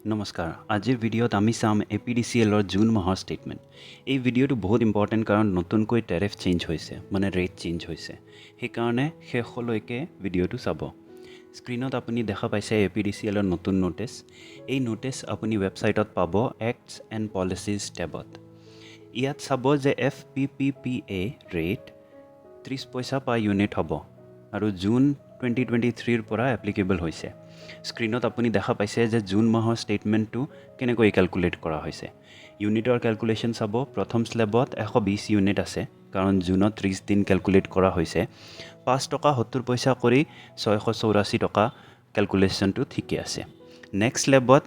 নমস্কাৰ আজিৰ ভিডিঅ'ত আমি চাম APDCL ৰ জুন মাহৰ ষ্টেটমেণ্ট এই ভিডিঅ'টো বহুত ইম্পৰ্টেণ্ট কাৰণ নতুনকৈ টেৰিফ চেঞ্জ হৈছে মানে ৰেট চেঞ্জ হৈছে সেইকাৰণে শেষলৈকে ভিডিঅ'টো চাব স্ক্ৰীনত আপুনি দেখা পাইছে APDCL ৰ নতুন নোটিছ এই নোটিছ আপুনি ৱেবছাইটত পাব এক্টছ এণ্ড পলিচিজ টেবত ইয়াত চাব যে FPPPA ৰেট 30 পইচা পাৰ ইউনিট হ'ব আৰু জুন 2023 পৰা এপ্লিকেবল হৈছে স্ক্ৰীনত আপুনি দেখা পাইছে যে জুন মাহৰ ষ্টেটমেণ্টটো কেনেকৈ ক্যালকুলেট কৰা হৈছে ইউনিটৰ ক্যালকুলেশ্যন চাব প্ৰথম স্লেবত 120 ইউনিট আছে কাৰণ জুনত 30 দিন ক্যালকুলেট কৰা হৈছে 5 টকা 70 পইচা কৰি 684 টকা ক্যালকুলেশ্যনটো ঠিকই আছে নেক্সট স্লেবত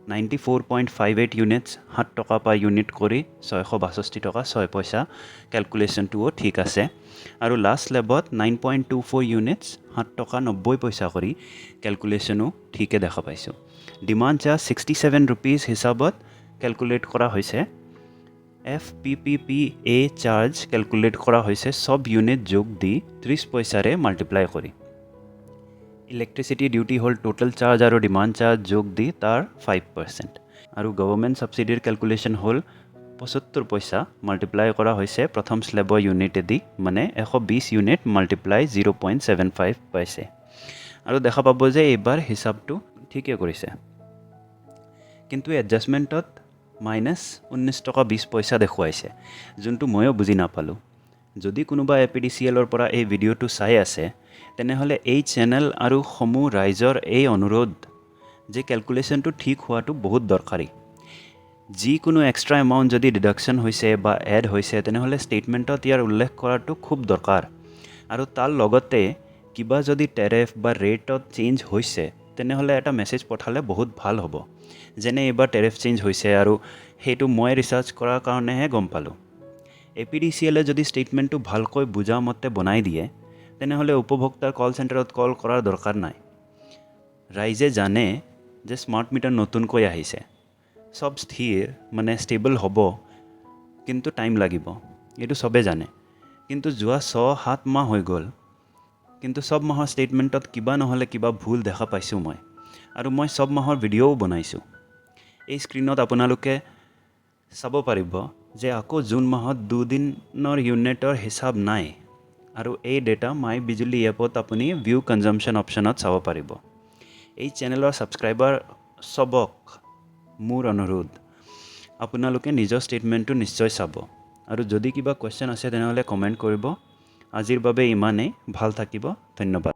94.58 ইউনিটস 7 টকা পাৰ ইউনিট কৰি 662 টকা 6 পইচা ক্যালকুলেশ্যনটোও ঠিক আছে আৰু লাষ্ট স্লেবত 9.24 ইউনিটস 7 টকা 90 পইচা কৰি ক্যালকুলেশ্যনো ঠিকে দেখা পাইছো ডিমান্ড চাৰ্জ 67 रुपीस হিচাপত ক্যালকুলেট কৰা হৈছে FPPPA চাৰ্জ ক্যালকুলেট কৰা হৈছে সব ইউনিট যোগ দি 30 পইচাৰে মাল্টিপ্লাই কৰি ইলেক্ট্ৰিচিটি ডিউটি হল টোটাল চাৰ্জ আৰু ডিমান্ড চাৰ্জ যোগ দি তাৰ 5% আৰু গভৰ্নমেণ্ট সাবসিডিৰ ক্যালকুলেশ্যন হল 75 পইচা মাল্টিপ্লাই কৰা হৈছে প্ৰথম স্লেবৰ ইউনিটেদি মানে 120 ইউনিট মাল্টিপ্লাই 0.75 পাইছে আৰু দেখা পাব যে এবাৰ হিসাবটো ঠিকে কৰিছে কিন্তু এডজাস্টমেন্টত -19 টকা 20 পইচা দেখুৱাইছে যোনটো ময়ো বুজি নাপালো যদি কোনোবা APDCL ৰ পৰা এই ভিডিঅ'টো চাই আছে তেনেহলে এই চেনেল আৰু সমূহ ৰাইজৰ এই অনুৰোধ যে ক্যালকুলেশ্যনটো ঠিক হোৱাটো বহুত দৰকাৰী যি কোনো এক্সট্ৰা এমাউন্ট যদি ডিডাকশন হৈছে বা এড হৈছে তেনেহলে ষ্টেটমেন্টত ইয়াৰ উল্লেখ কৰাটো খুব দৰকাৰ আৰু তাৰ লগতে কিবা যদি টেৰিফ বা ৰেটত চেঞ্জ হৈছে তেনেহলে এটা মেসেজ পঠালে বহুত ভাল হ'ব যেনে এবাৰ টেৰিফ চেঞ্জ হৈছে আৰু হেতু মই ৰিসাৰ্চ কৰাৰ কাৰণেহে গম পালো APDCL এ যদি ষ্টেটমেন্টটো ভালকৈ বুজা মতে বনাই দিয়ে তেনেহলে উপভোক্তাৰ কল চেণ্টাৰত কল কৰাৰ দৰকাৰ নাই ৰাইজে জানে যে স্মাৰ্ট মিটাৰ নতুনকৈ আহিছে সব স্থিৰ মানে ষ্টেবল হ'ব কিন্তু টাইম লাগিব এটো সবে জানে কিন্তু যোৱা 6-7 মাহ হৈ গল কিন্তু সব মাহৰ ষ্টেটমেন্টত কিবা নহলে কিবা ভুল দেখা পাইছো মই আৰু মই সব মাহৰ ভিডিঅ'ও বনাইছো এই স্ক্ৰীনত আপোনালোকে চাব পাৰিব যে আকৌ জুন মাহত 2 দিনৰ ইউনিটৰ হিসাব নাই আৰু এই ডেটা মাই বিজুলী এপত আপুনি ভিউ কনজাম্পশন অপশনত চাব পাৰিব এই চেনেলৰ সাবস্ক্ৰাইবাৰ সবক মোৰ অনুৰোধ আপোনালোকে নিজৰ ষ্টেটমেন্টটো নিশ্চয় চাব আৰু যদি কিবা কোৱেশ্চন আছে তেনেহলে কমেন্ট কৰিব আজিৰ বাবে ইমানেই ভাল থাকিব ধন্যবাদ